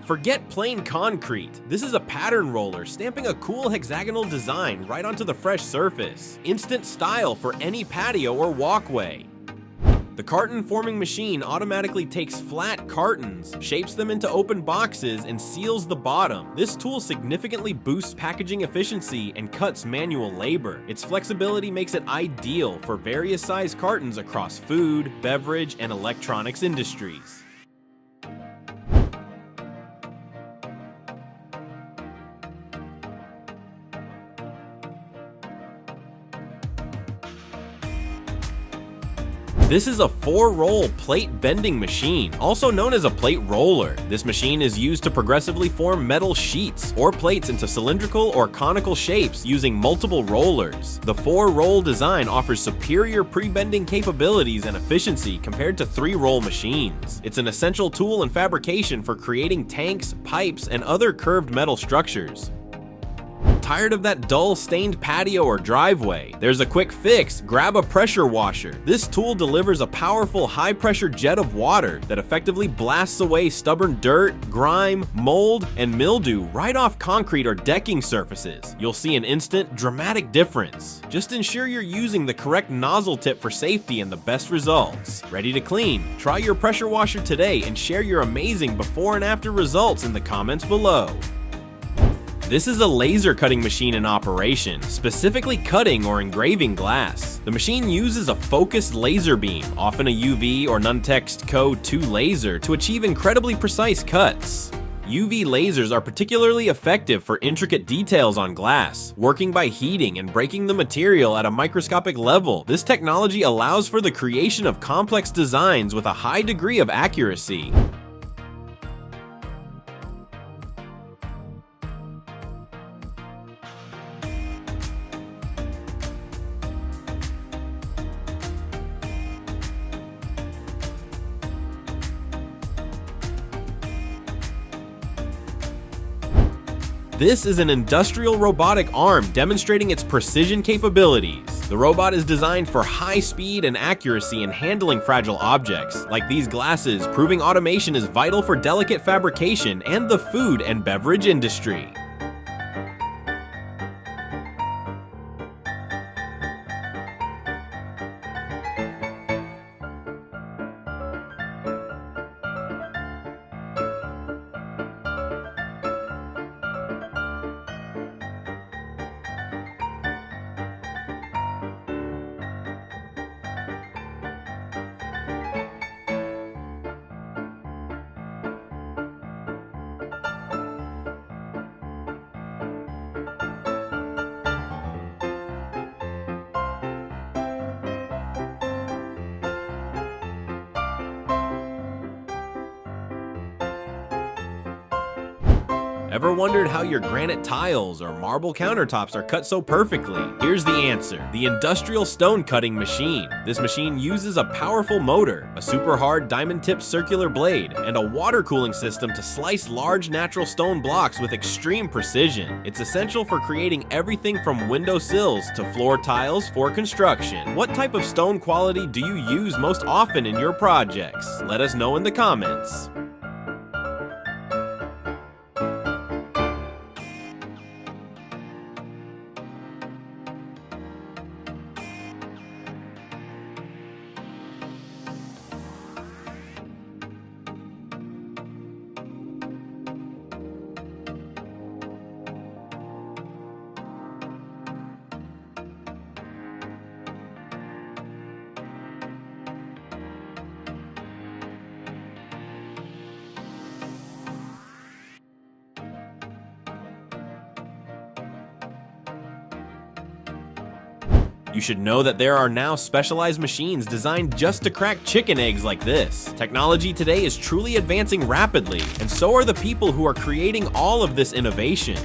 Forget plain concrete. This is a pattern roller stamping a cool hexagonal design right onto the fresh surface. Instant style for any patio or walkway. The carton forming machine automatically takes flat cartons, shapes them into open boxes, and seals the bottom. This tool significantly boosts packaging efficiency and cuts manual labor. Its flexibility makes it ideal for various size cartons across food, beverage, and electronics industries. This is a 4-roll plate bending machine, also known as a plate roller. This machine is used to progressively form metal sheets or plates into cylindrical or conical shapes using multiple rollers. The 4-roll design offers superior pre-bending capabilities and efficiency compared to 3-roll machines. It's an essential tool in fabrication for creating tanks, pipes, and other curved metal structures. Tired of that dull, stained patio or driveway? There's a quick fix. Grab a pressure washer. This tool delivers a powerful, high-pressure jet of water that effectively blasts away stubborn dirt, grime, mold, and mildew right off concrete or decking surfaces. You'll see an instant, dramatic difference. Just ensure you're using the correct nozzle tip for safety and the best results. Ready to clean? Try your pressure washer today and share your amazing before and after results in the comments below. This is a laser cutting machine in operation, specifically cutting or engraving glass. The machine uses a focused laser beam, often a UV or Nuntex Code 2 laser, to achieve incredibly precise cuts. UV lasers are particularly effective for intricate details on glass, working by heating and breaking the material at a microscopic level. This technology allows for the creation of complex designs with a high degree of accuracy. This is an industrial robotic arm demonstrating its precision capabilities. The robot is designed for high speed and accuracy in handling fragile objects, like these glasses, proving automation is vital for delicate fabrication and the food and beverage industry. Ever wondered how your granite tiles or marble countertops are cut so perfectly? Here's the answer: the industrial stone cutting machine. This machine uses a powerful motor, a super hard diamond-tipped circular blade, and a water cooling system to slice large natural stone blocks with extreme precision. It's essential for creating everything from window sills to floor tiles for construction. What type of stone quality do you use most often in your projects? Let us know in the comments. You should know that there are now specialized machines designed just to crack chicken eggs like this. Technology today is truly advancing rapidly, and so are the people who are creating all of this innovation.